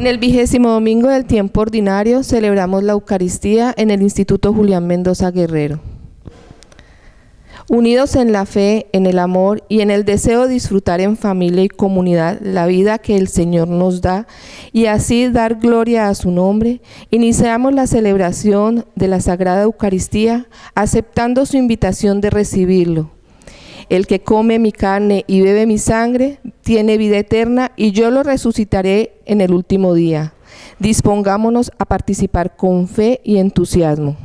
En el 20º domingo del tiempo ordinario celebramos la Eucaristía en el Instituto Julián Mendoza Guerrero. Unidos en la fe, en el amor y en el deseo de disfrutar en familia y comunidad la vida que el Señor nos da y así dar gloria a su nombre, iniciamos la celebración de la Sagrada Eucaristía aceptando su invitación de recibirlo. El que come mi carne y bebe mi sangre tiene vida eterna y yo lo resucitaré en el último día. Dispongámonos a participar con fe y entusiasmo.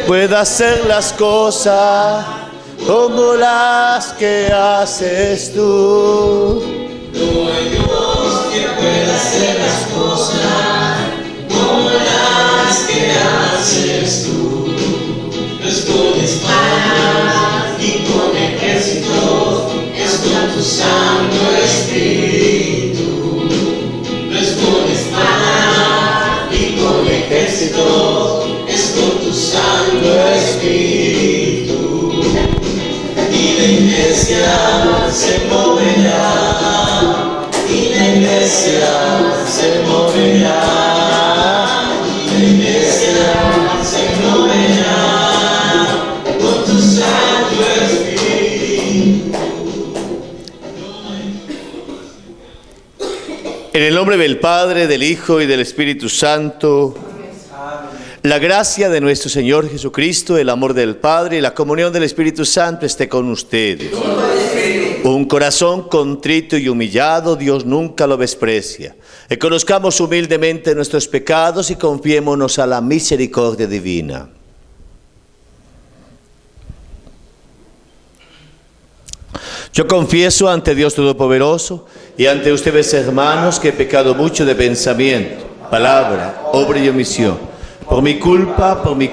Pueda hacer las cosas como las que haces tú. No hay Dios que pueda hacer las cosas como las que haces tú. No es con espada ni con ejército, es con tu Santo Espíritu. No es con espada ni con ejército, es con tu Santo Espíritu. Y la iglesia se moverá, y la iglesia se moverá, y la iglesia se moverá con tu Santo Espíritu. En el nombre del Padre, del Hijo y del Espíritu Santo. La gracia de nuestro Señor Jesucristo, el amor del Padre y la comunión del Espíritu Santo esté con ustedes. Un corazón contrito y humillado Dios nunca lo desprecia. Reconozcamos humildemente nuestros pecados y confiémonos a la misericordia divina. Yo confieso ante Dios Todopoderoso y ante ustedes, hermanos, que he pecado mucho de pensamiento, palabra, obra y omisión. Por mi culpa, por mi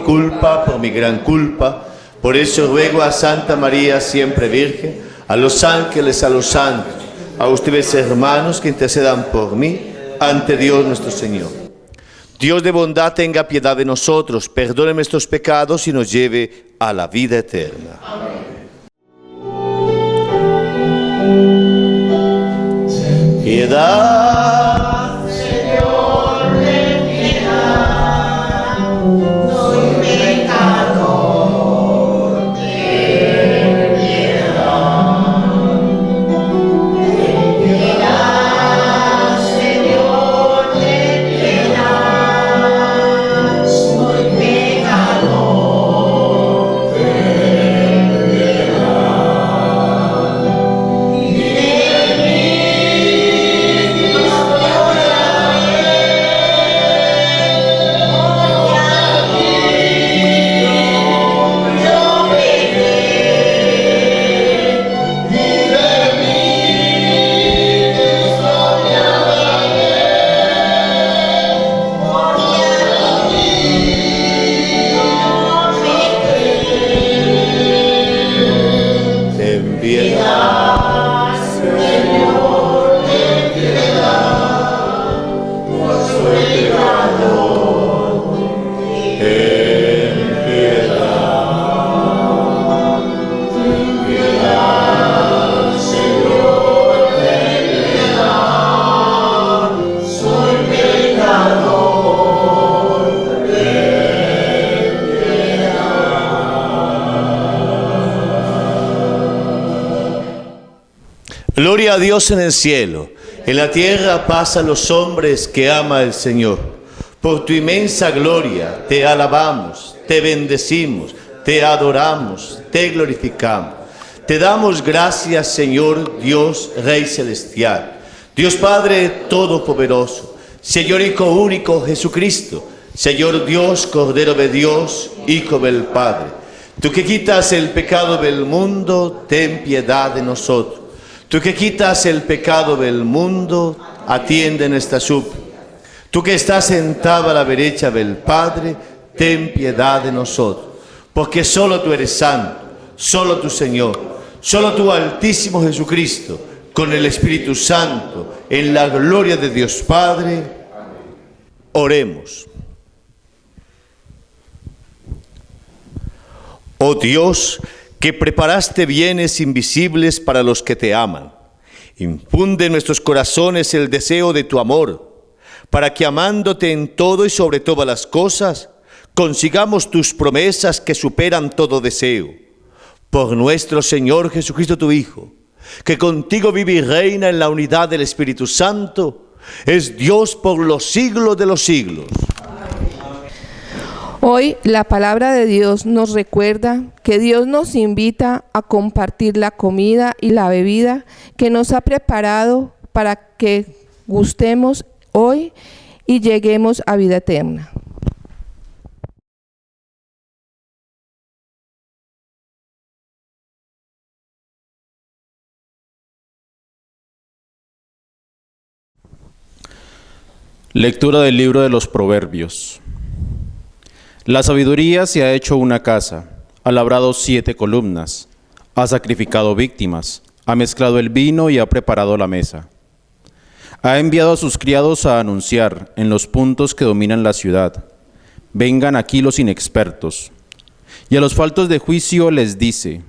gran culpa. Por eso ruego a Santa María, siempre Virgen, a los ángeles, a los santos, a ustedes, hermanos, que intercedan por mí ante Dios nuestro Señor. Dios de bondad tenga piedad de nosotros, perdone nuestros pecados y nos lleve a la vida eterna. Amén. Piedad, Señor, ten piedad. Soy pecador, ten piedad. Ten piedad, Señor, ten piedad. Soy pecador, ten piedad. Y de mí Gloria a Dios en el cielo, en la tierra paz a los hombres que ama el Señor. Por tu inmensa gloria te alabamos, te bendecimos, te adoramos, te glorificamos. Te damos gracias, Señor Dios, Rey Celestial, Dios Padre Todopoderoso, Señor Hijo único Jesucristo, Señor Dios, Cordero de Dios, Hijo del Padre. Tú que quitas el pecado del mundo, ten piedad de nosotros. Tú que quitas el pecado del mundo, atiende nuestra súplica. Tú que estás sentado a la derecha del Padre, ten piedad de nosotros, porque solo tú eres santo, solo tu Señor, solo tu Altísimo Jesucristo, con el Espíritu Santo, en la gloria de Dios Padre. Oremos. Oh Dios, que preparaste bienes invisibles para los que te aman, infunde en nuestros corazones el deseo de tu amor, para que amándote en todo y sobre todas las cosas, consigamos tus promesas que superan todo deseo. Por nuestro Señor Jesucristo, tu Hijo, que contigo vive y reina en la unidad del Espíritu Santo, es Dios por los siglos de los siglos. Hoy la palabra de Dios nos recuerda que Dios nos invita a compartir la comida y la bebida que nos ha preparado para que gustemos hoy y lleguemos a vida eterna. Lectura del libro de los Proverbios. La sabiduría se ha hecho una casa, ha labrado 7 columnas, ha sacrificado víctimas, ha mezclado el vino y ha preparado la mesa. Ha enviado a sus criados a anunciar en los puntos que dominan la ciudad: vengan aquí los inexpertos. Y a los faltos de juicio les dice: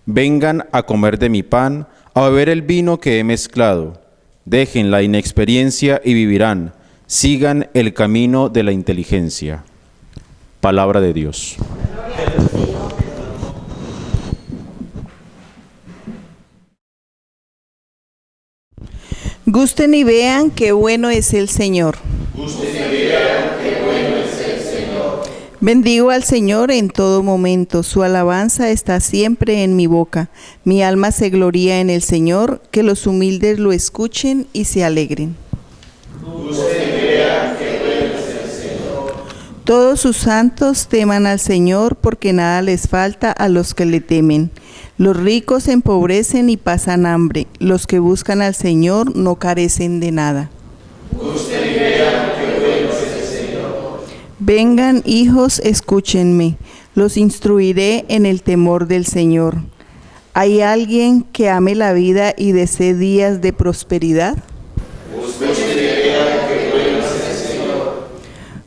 vengan a comer de mi pan, a beber el vino que he mezclado. Dejen la inexperiencia y vivirán. Sigan el camino de la inteligencia. Palabra de Dios. Gusten y vean qué bueno es el Señor. Bendigo al Señor en todo momento, su alabanza está siempre en mi boca. Mi alma se gloría en el Señor, que los humildes lo escuchen y se alegren. Todos sus santos teman al Señor, porque nada les falta a los que le temen. Los ricos se empobrecen y pasan hambre, los que buscan al Señor no carecen de nada. Vengan, hijos, escúchenme, los instruiré en el temor del Señor. ¿Hay alguien que ame la vida y desee días de prosperidad?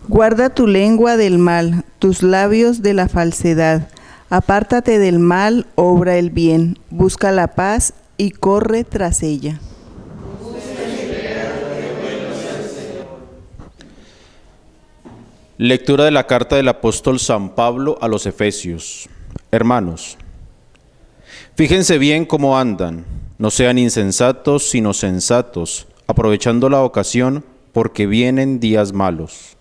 Guarda tu lengua del mal, tus labios de la falsedad. Apártate del mal, obra el bien, busca la paz y corre tras ella. Lectura de la carta del apóstol San Pablo a los Efesios. Hermanos, fíjense bien cómo andan, no sean insensatos sino sensatos, aprovechando la ocasión porque vienen días malos.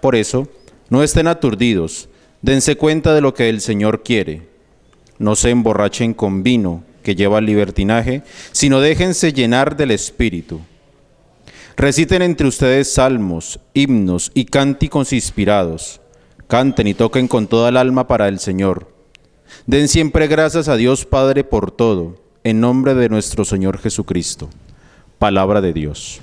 Por eso, no estén aturdidos, dense cuenta de lo que el Señor quiere. No se emborrachen con vino, que lleva al libertinaje, sino déjense llenar del Espíritu. Reciten entre ustedes salmos, himnos y cánticos inspirados. Canten y toquen con toda el alma para el Señor. Den siempre gracias a Dios Padre por todo, en nombre de nuestro Señor Jesucristo. Palabra de Dios.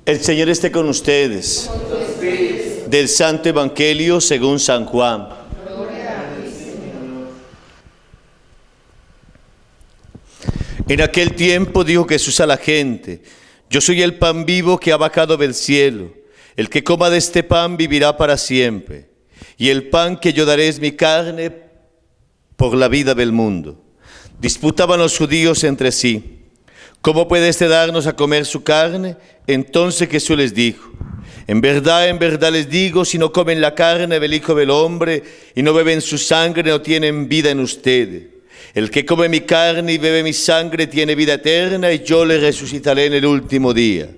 El Señor esté con ustedes. Del Santo Evangelio según San Juan. En aquel tiempo dijo Jesús a la gente: Yo soy el pan vivo que ha bajado del cielo. El que coma de este pan vivirá para siempre. Y el pan que yo daré es mi carne por la vida del mundo. Disputaban los judíos entre sí: ¿cómo puede éste darnos a comer su carne? Entonces Jesús les dijo: en verdad les digo, si no comen la carne del Hijo del Hombre y no beben su sangre, no tienen vida en ustedes. El que come mi carne y bebe mi sangre tiene vida eterna, y yo le resucitaré en el último día.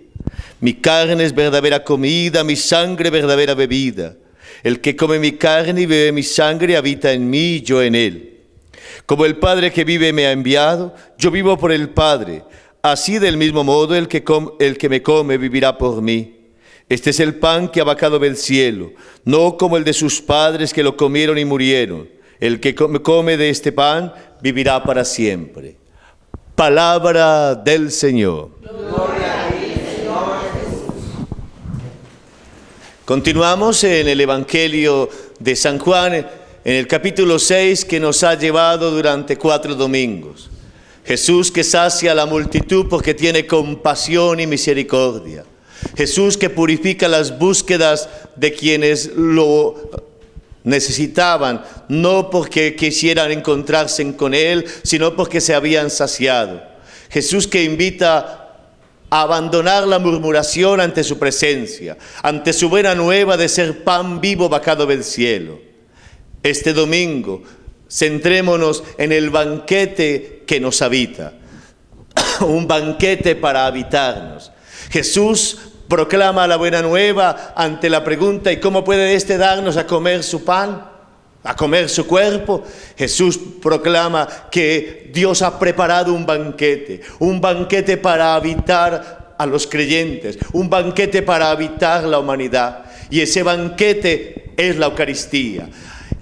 Mi carne es verdadera comida, mi sangre verdadera bebida. El que come mi carne y bebe mi sangre habita en mí y yo en él. Como el Padre que vive me ha enviado, yo vivo por el Padre. Así del mismo modo el que me come vivirá por mí. Este es el pan que ha bajado del cielo, no como el de sus padres que lo comieron y murieron. El que come de este pan vivirá para siempre. Palabra del Señor. Gloria a ti, Señor Jesús. Continuamos en el Evangelio de San Juan, en el capítulo 6, que nos ha llevado durante 4 domingos. Jesús que sacia a la multitud porque tiene compasión y misericordia. Jesús que purifica las búsquedas de quienes lo necesitaban, no porque quisieran encontrarse con Él, sino porque se habían saciado. Jesús que invita a abandonar la murmuración ante su presencia, ante su buena nueva de ser pan vivo bajado del cielo. Este domingo, centrémonos en el banquete que nos habita, un banquete para habitarnos. Jesús proclama la buena nueva ante la pregunta: ¿y cómo puede éste darnos a comer su pan, a comer su cuerpo? Jesús proclama que Dios ha preparado un banquete para habitar a los creyentes, un banquete para habitar la humanidad. Y ese banquete es la Eucaristía.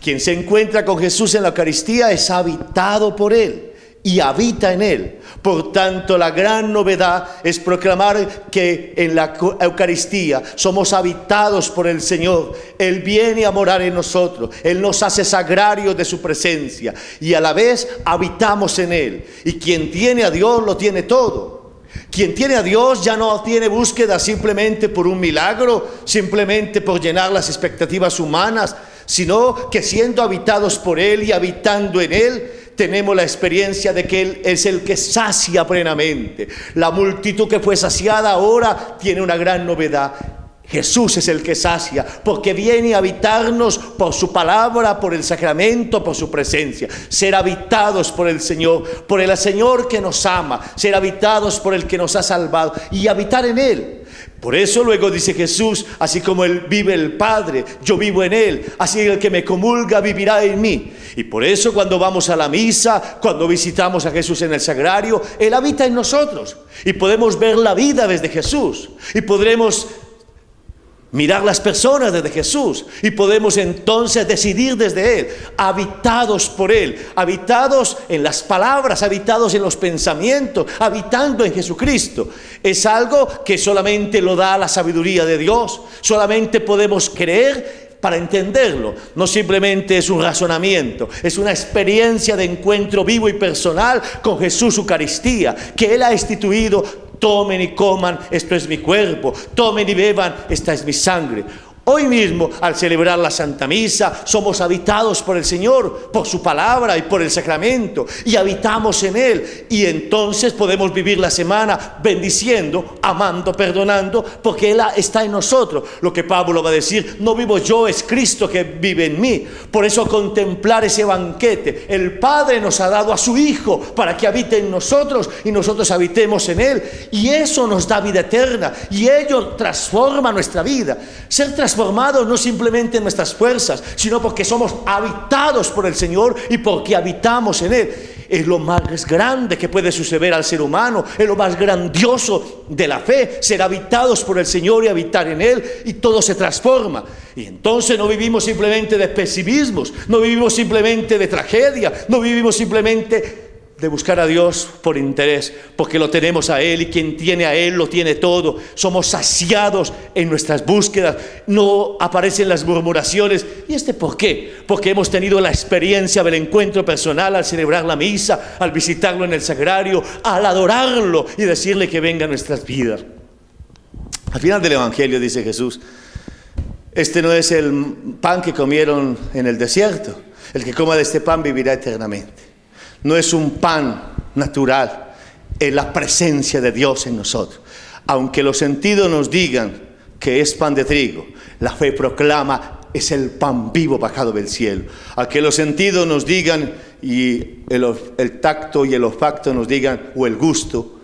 Quien se encuentra con Jesús en la Eucaristía es habitado por Él y habita en Él. Por tanto, la gran novedad es proclamar que en la Eucaristía somos habitados por el Señor. Él viene a morar en nosotros. Él nos hace sagrarios de su presencia y a la vez habitamos en Él. Y quien tiene a Dios lo tiene todo. Quien tiene a Dios ya no tiene búsqueda simplemente por un milagro, simplemente por llenar las expectativas humanas, sino que siendo habitados por Él y habitando en Él, tenemos la experiencia de que Él es el que sacia plenamente. La multitud que fue saciada ahora tiene una gran novedad. Jesús es el que sacia, porque viene a habitarnos por su palabra, por el sacramento, por su presencia. Ser habitados por el Señor que nos ama, ser habitados por el que nos ha salvado y habitar en Él. Por eso luego dice Jesús: así como Él vive el Padre, yo vivo en Él, así el que me comulga vivirá en mí. Y por eso cuando vamos a la misa, cuando visitamos a Jesús en el sagrario, Él habita en nosotros y podemos ver la vida desde Jesús y podremos mirar las personas desde Jesús y podemos entonces decidir desde Él, habitados por Él, habitados en las palabras, habitados en los pensamientos, habitando en Jesucristo. Es algo que solamente lo da la sabiduría de Dios, solamente podemos creer para entenderlo. No simplemente es un razonamiento, es una experiencia de encuentro vivo y personal con Jesús Eucaristía, que Él ha instituido. Tomen y coman, esto es mi cuerpo. Tomen y beban, esta es mi sangre. Hoy mismo, al celebrar la Santa Misa, somos habitados por el Señor, por su palabra y por el sacramento, y habitamos en Él. Y entonces podemos vivir la semana bendiciendo, amando, perdonando, porque Él está en nosotros. Lo que Pablo va a decir: no vivo yo, es Cristo que vive en mí. Por eso contemplar ese banquete. El Padre nos ha dado a su Hijo para que habite en nosotros y nosotros habitemos en Él. Y eso nos da vida eterna y ello transforma nuestra vida. Ser transformados no simplemente en nuestras fuerzas, sino porque somos habitados por el Señor y porque habitamos en Él. Es lo más grande que puede suceder al ser humano, es lo más grandioso de la fe, ser habitados por el Señor y habitar en Él, y todo se transforma. Y entonces no vivimos simplemente de pesimismos, no vivimos simplemente de tragedia, no vivimos simplemente de buscar a Dios por interés, porque lo tenemos a Él, y quien tiene a Él lo tiene todo. Somos saciados en nuestras búsquedas, no aparecen las murmuraciones. ¿Y por qué? Porque hemos tenido la experiencia del encuentro personal al celebrar la misa, al visitarlo en el sagrario, al adorarlo y decirle que venga a nuestras vidas. Al final del Evangelio dice Jesús, este no es el pan que comieron en el desierto. El que coma de este pan vivirá eternamente. No es un pan natural, es la presencia de Dios en nosotros. Aunque los sentidos nos digan que es pan de trigo, la fe proclama es el pan vivo bajado del cielo. Aunque los sentidos nos digan y el tacto y el olfato nos digan, o el gusto,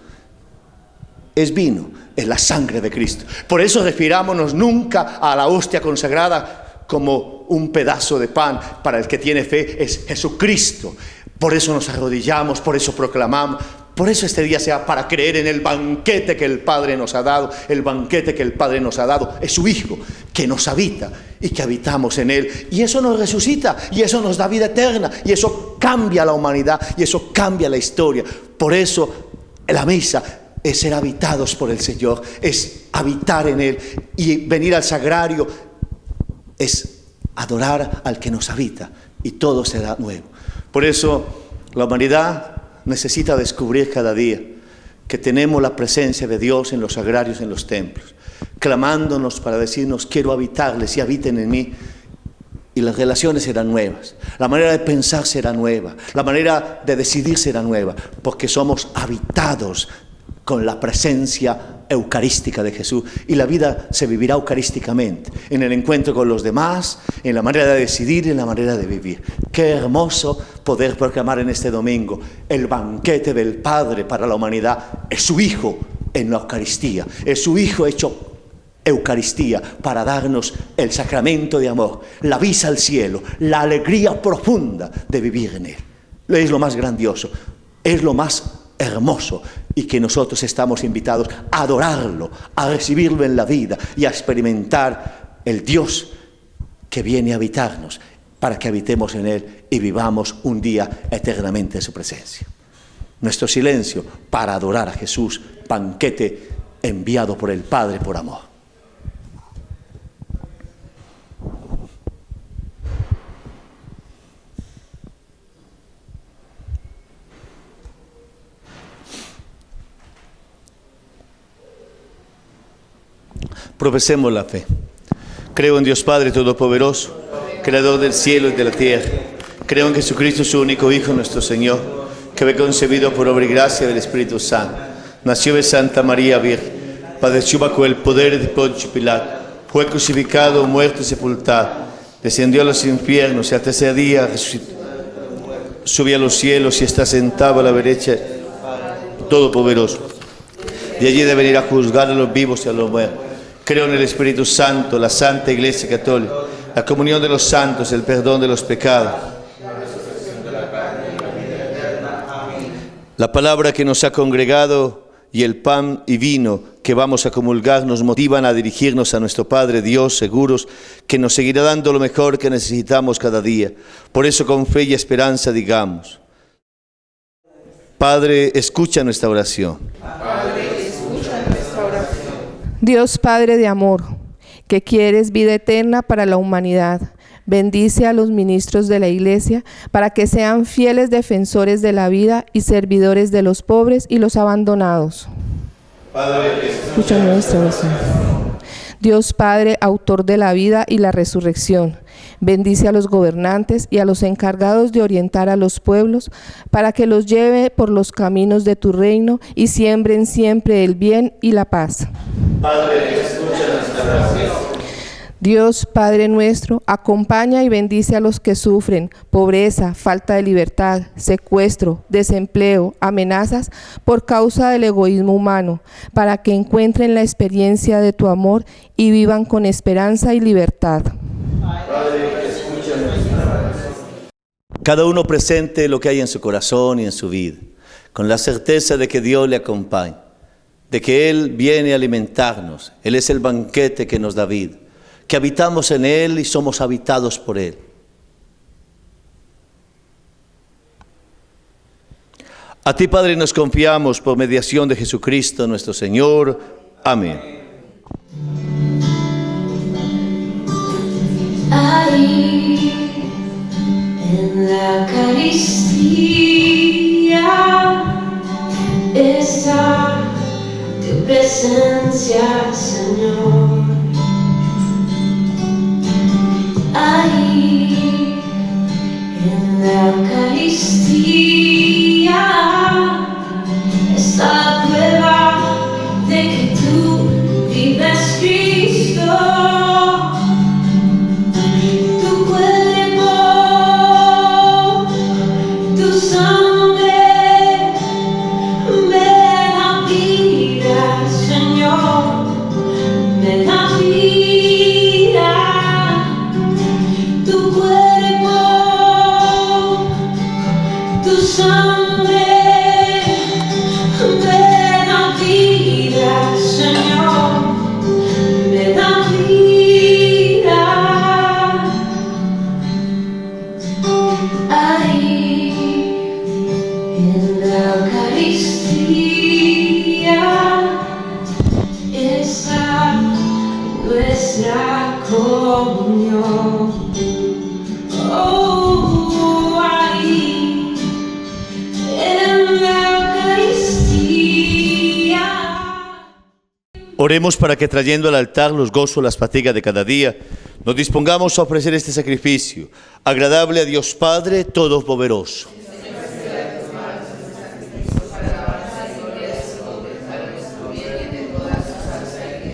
es vino, es la sangre de Cristo. Por eso refirámonos nunca a la hostia consagrada como un pedazo de pan. Para el que tiene fe es Jesucristo. Por eso nos arrodillamos, por eso proclamamos. Por eso este día sea para creer en el banquete que el Padre nos ha dado. El banquete que el Padre nos ha dado es su Hijo, que nos habita y que habitamos en Él. Y eso nos resucita, y eso nos da vida eterna, y eso cambia la humanidad, y eso cambia la historia. Por eso la misa es ser habitados por el Señor, es habitar en Él, y venir al sagrario es adorar al que nos habita, y todo será nuevo. Por eso la humanidad necesita descubrir cada día que tenemos la presencia de Dios en los sagrarios, en los templos, clamándonos para decirnos, quiero habitarles y habiten en mí. Y las relaciones serán nuevas, la manera de pensar será nueva, la manera de decidir será nueva, porque somos habitados con la presencia eucarística de Jesús, y la vida se vivirá eucarísticamente, en el encuentro con los demás, en la manera de decidir, en la manera de vivir. Qué hermoso poder proclamar en este domingo el banquete del Padre para la humanidad. Es su Hijo en la Eucaristía, es su Hijo hecho Eucaristía para darnos el sacramento de amor, la vista al cielo, la alegría profunda de vivir en Él. Es lo más grandioso, es lo más hermoso, y que nosotros estamos invitados a adorarlo, a recibirlo en la vida y a experimentar el Dios que viene a habitarnos, para que habitemos en Él y vivamos un día eternamente en su presencia. Nuestro silencio para adorar a Jesús, banquete enviado por el Padre por amor. Profesemos la fe. Creo en Dios Padre Todopoderoso, Creador del cielo y de la tierra. Creo en Jesucristo, su único Hijo, nuestro Señor, que fue concebido por obra y gracia del Espíritu Santo. Nació de Santa María Virgen, padeció bajo el poder de Poncio Pilato, fue crucificado, muerto y sepultado, descendió a los infiernos y al tercer día resucitó. Subió a los cielos y está sentado a la derecha Todopoderoso. De allí debe venir a juzgar a los vivos y a los muertos. Creo en el Espíritu Santo, la Santa Iglesia Católica, la comunión de los santos, el perdón de los pecados, la palabra que nos ha congregado y el pan y vino que vamos a comulgar nos motivan a dirigirnos a nuestro Padre Dios, seguros que nos seguirá dando lo mejor que necesitamos cada día. Por eso, con fe y esperanza, digamos: Padre, escucha nuestra oración. Dios Padre de amor, que quieres vida eterna para la humanidad, bendice a los ministros de la Iglesia para que sean fieles defensores de la vida y servidores de los pobres y los abandonados. Padre, escucha nuestra oración. Dios Padre, autor de la vida y la resurrección, bendice a los gobernantes y a los encargados de orientar a los pueblos para que los lleve por los caminos de tu reino y siembren siempre el bien y la paz. Padre, escucha nuestra oración. Dios Padre nuestro, acompaña y bendice a los que sufren pobreza, falta de libertad, secuestro, desempleo, amenazas por causa del egoísmo humano, para que encuentren la experiencia de tu amor y vivan con esperanza y libertad. Padre, escucha nuestra oración. Cada uno presente lo que hay en su corazón y en su vida, con la certeza de que Dios le acompaña, de que Él viene a alimentarnos. Él es el banquete que nos da vida, que habitamos en Él y somos habitados por Él. A ti, Padre, nos confiamos por mediación de Jesucristo nuestro Señor. Amén. Ahí, en la Eucaristía, está tu presencia, Señor. Ahí en la Eucaristía está la prueba de que tú vives, Cristo. Tu cuerpo, tu sangre me da vida, Señor, me da vida. Tu cuerpo, tu sangre me da vida, Señor, me da vida. Ahí en la Eucaristía está nuestra comunión. Oh, ahí en la Eucaristía. Oremos para que trayendo al altar los gozos, las fatigas de cada día, nos dispongamos a ofrecer este sacrificio, agradable a Dios Padre Todopoderoso.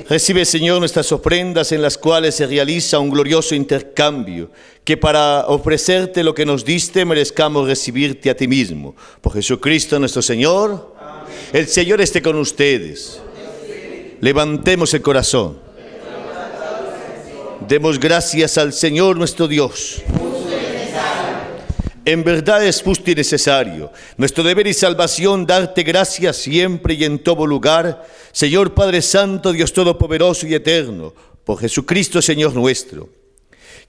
Recibe, Señor, nuestras ofrendas en las cuales se realiza un glorioso intercambio, que para ofrecerte lo que nos diste merezcamos recibirte a ti mismo. Por Jesucristo nuestro Señor. Amén. El Señor esté con ustedes. Levantemos el corazón. Demos gracias al Señor nuestro Dios. En verdad es justo y necesario, nuestro deber y salvación, darte gracias siempre y en todo lugar, Señor Padre Santo, Dios Todopoderoso y Eterno, por Jesucristo Señor nuestro,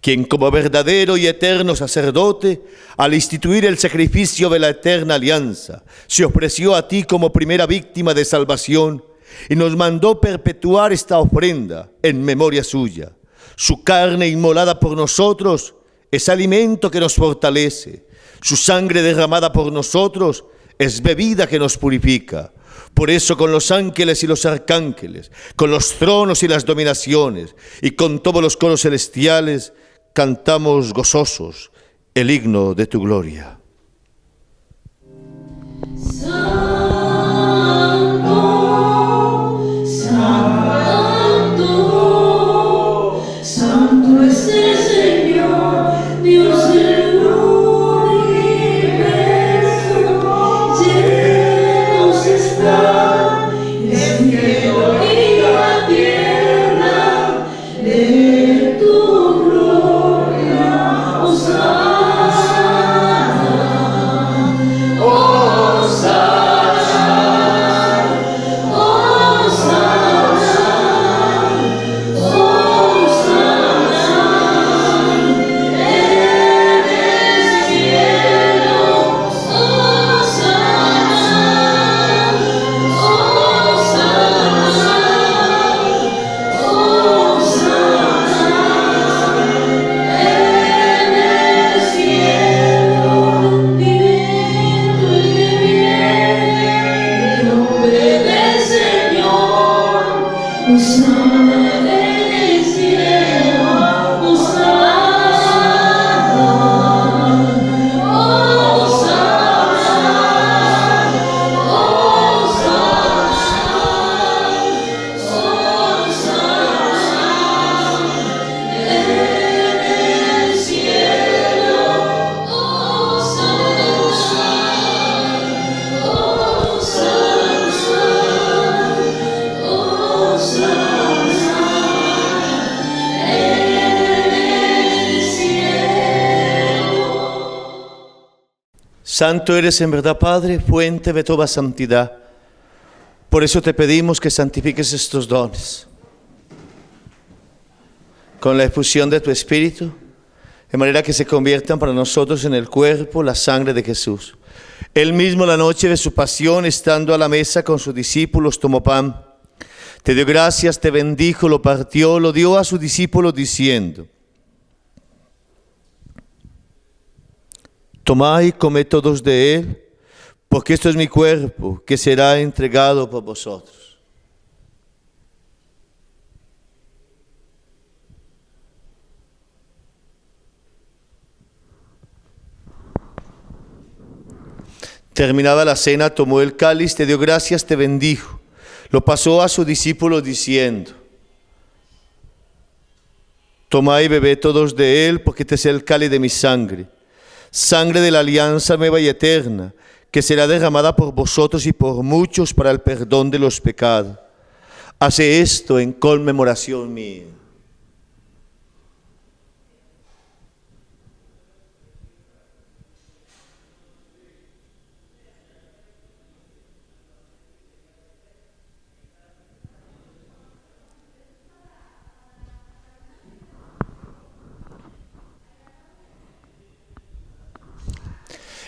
quien como verdadero y eterno sacerdote, al instituir el sacrificio de la eterna alianza, se ofreció a ti como primera víctima de salvación y nos mandó perpetuar esta ofrenda en memoria suya. Su carne inmolada por nosotros es alimento que nos fortalece. Su sangre derramada por nosotros es bebida que nos purifica. Por eso con los ángeles y los arcángeles, con los tronos y las dominaciones, y con todos los coros celestiales, cantamos gozosos el himno de tu gloria. Santo, santo, santo es el Señor, Dios del universo, llenos está el cielo y la tierra de tu gloria, Hosana, Hosana, Hosana, Hosana, en el cielo, Hosana, Hosana, en el cielo, viviendo y viviendo, el nombre del Señor, Hosana en el cielo, Hosana, Santo eres en verdad, Padre, fuente de toda santidad. Por eso te pedimos que santifiques estos dones con la efusión de tu Espíritu, de manera que se conviertan para nosotros en el cuerpo, la sangre de Jesús. Él mismo, la noche de su pasión, estando a la mesa con sus discípulos, tomó pan, te dio gracias, te bendijo, lo partió, lo dio a sus discípulos diciendo: tomad y comed todos de él, porque esto es mi cuerpo, que será entregado por vosotros. Terminada la cena, tomó el cáliz, te dio gracias, te bendijo. Lo pasó a sus discípulos diciendo: tomad y bebed todos de él, porque este es el cáliz de mi sangre, sangre de la alianza nueva y eterna, que será derramada por vosotros y por muchos para el perdón de los pecados. Hace esto en conmemoración mía.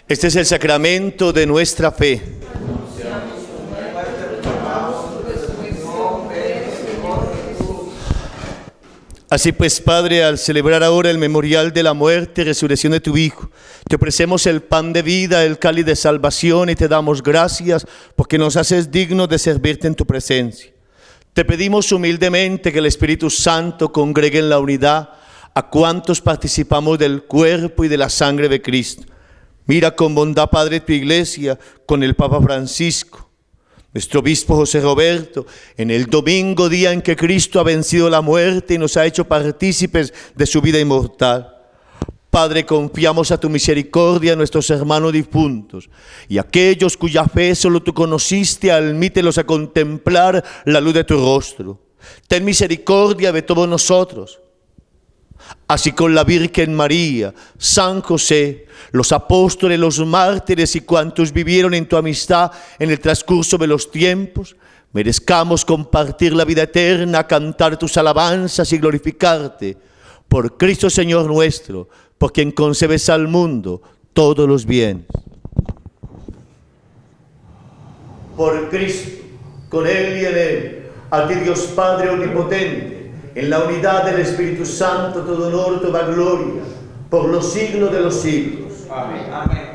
Este es el sacramento de nuestra fe. Así pues, Padre, al celebrar ahora el memorial de la muerte y resurrección de tu Hijo, te ofrecemos el pan de vida, el cáliz de salvación, y te damos gracias porque nos haces dignos de servirte en tu presencia. Te pedimos humildemente que el Espíritu Santo congregue en la unidad a cuantos participamos del cuerpo y de la sangre de Cristo. Mira con bondad, Padre, tu iglesia, con el Papa Francisco, nuestro obispo José Roberto, en el domingo, día en que Cristo ha vencido la muerte y nos ha hecho partícipes de su vida inmortal. Padre, confiamos a tu misericordia a nuestros hermanos difuntos y a aquellos cuya fe solo tú conociste, admítelos a contemplar la luz de tu rostro. Ten misericordia de todos nosotros. Así con la Virgen María, San José, los apóstoles, los mártires y cuantos vivieron en tu amistad en el transcurso de los tiempos, merezcamos compartir la vida eterna, cantar tus alabanzas y glorificarte. Por Cristo Señor nuestro, por quien concedes al mundo todos los bienes. Por Cristo, con Él y en Él, a ti Dios Padre omnipotente, en la unidad del Espíritu Santo, todo honor, toda gloria, por los siglos de los siglos. Amén. Amén.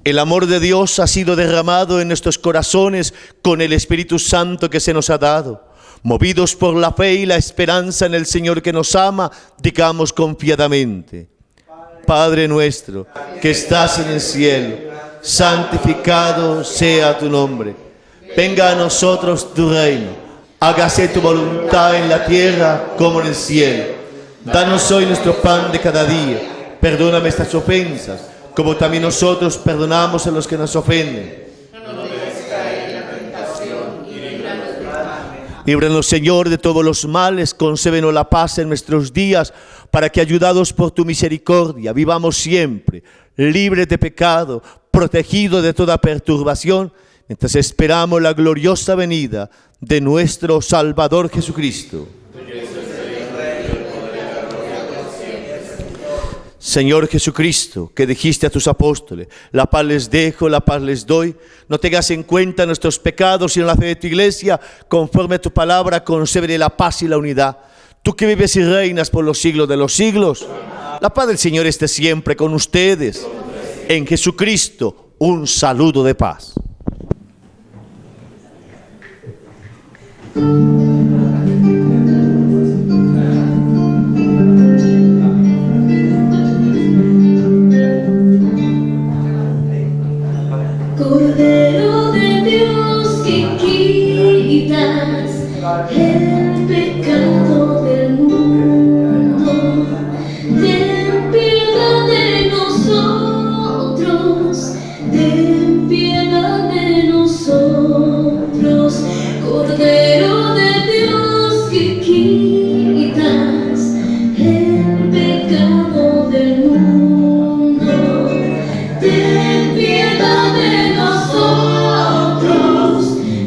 El amor de Dios ha sido derramado en nuestros corazones con el Espíritu Santo que se nos ha dado. Movidos por la fe y la esperanza en el Señor que nos ama, digamos confiadamente: Padre nuestro, que estás en el cielo, santificado sea tu nombre. Venga a nosotros tu reino. Hágase tu voluntad en la tierra como en el cielo. Danos hoy nuestro pan de cada día. Perdona nuestras ofensas, como también nosotros perdonamos a los que nos ofenden. No nos dejes caer en la tentación y líbranos del mal. Líbranos, Señor, de todos los males. Concédenos la paz en nuestros días, para que, ayudados por tu misericordia, vivamos siempre libres de pecado, protegidos de toda perturbación, mientras esperamos la gloriosa venida de nuestro Salvador Jesucristo. Señor Jesucristo, que dijiste a tus apóstoles: la paz les dejo, la paz les doy, no tengas en cuenta nuestros pecados, sino la fe de tu iglesia. Conforme a tu palabra, concédele la paz y la unidad. Tú que vives y reinas por los siglos de los siglos. La paz del Señor esté siempre con ustedes. En Jesucristo, un saludo de paz. Cordero de Dios, que quitas el pecado del mundo, ten piedad de nosotros, ten piedad de nosotros. Cordero de Dios, que quitas el pecado del mundo, ten piedad de nosotros,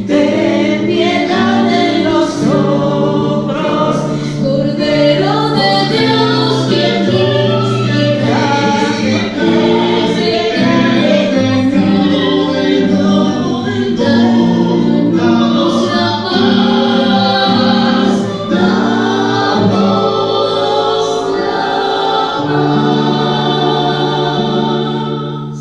ten piedad de nosotros. Cordero de Dios, que quitas el pecado del mundo, danos la paz, danos la paz.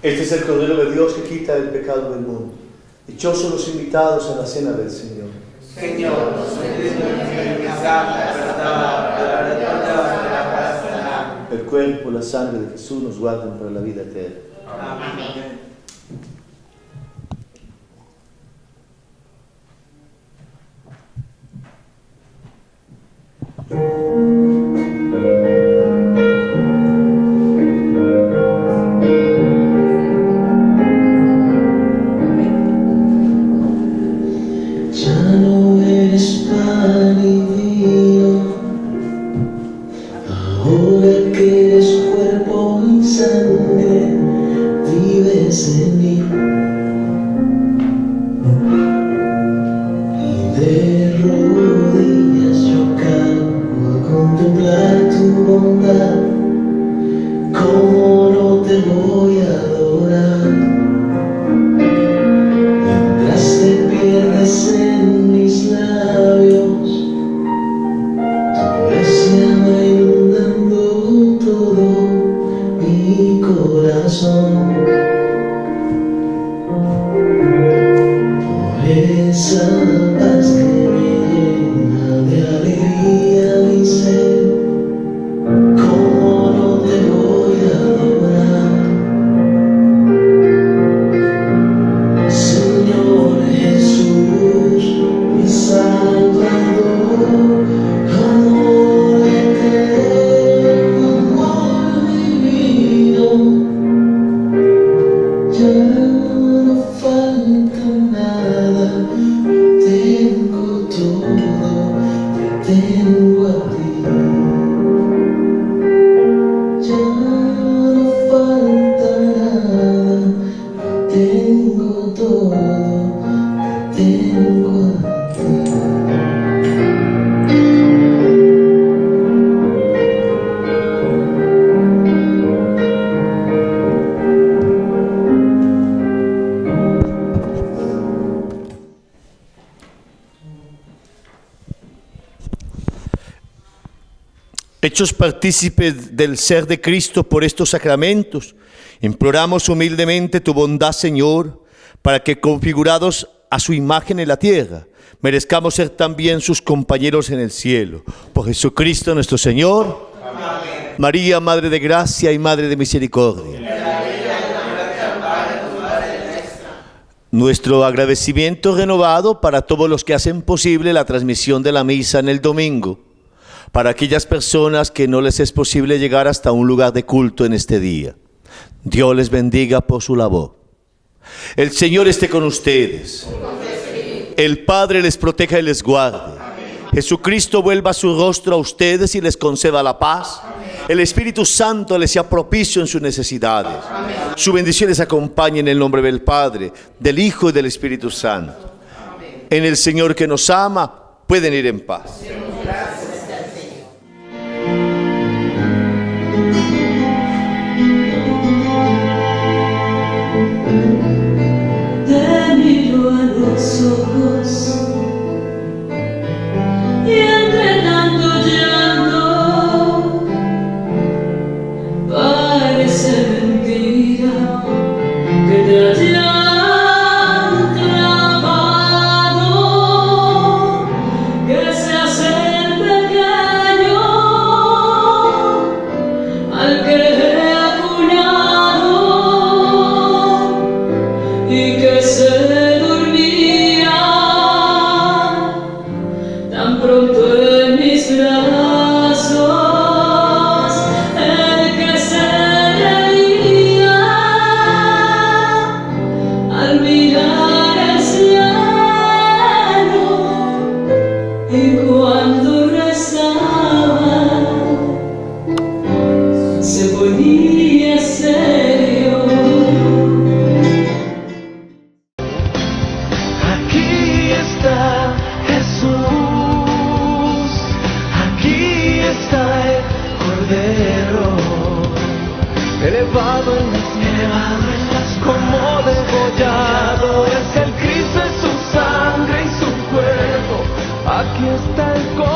Este es el Cordero de Dios que quita el pecado del mundo. Dichosos los invitados a la cena del Señor. El cuerpo, la sangre de Jesús nos guarden para la vida eterna. Amén. Ya no eres pan y vino, ahora que eres cuerpo y sangre, vives en mí. Y de rodillas yo caigo a contemplar tu bondad. ¿Cómo no te voy a adorar? Mientras te pierdes en mis labios, tu gracia va inundando todo mi corazón. Por esa paz que me llena de alegría mi ser, ¿cómo no te voy a adorar? Señor Jesús, mi Salvador, amor eterno, amor divino. Ya no falta nada, tengo todo, te tengo a ti. Ya no falta nada, tengo todo, te tengo a ti. Hechos partícipes del ser de Cristo por estos sacramentos, imploramos humildemente tu bondad, Señor, para que, configurados a su imagen en la tierra, merezcamos ser también sus compañeros en el cielo. Por Jesucristo nuestro Señor. Amén. María, Madre de Gracia y Madre de Misericordia. Nuestro agradecimiento renovado para todos los que hacen posible la transmisión de la misa en el domingo, para aquellas personas que no les es posible llegar hasta un lugar de culto en este día. Dios les bendiga por su labor. El Señor esté con ustedes. El Padre les proteja y les guarde. Jesucristo vuelva su rostro a ustedes y les conceda la paz. El Espíritu Santo les sea propicio en sus necesidades. Su bendición les acompañe en el nombre del Padre, del Hijo y del Espíritu Santo. En el Señor que nos ama, pueden ir en paz. Te miro a los ojos y entre tanto llanto parece mentira que te hayan clavado, que seas el pequeño al que he acuñado y que se dormía tan pronto en mis brazos, el que se reía al mirar el cielo y cuando rezaba se ponía serio. Aquí está Jesús, aquí está el Cordero, elevado en las como degollado, es el Cristo, es su sangre y su cuerpo, aquí está el Cordero.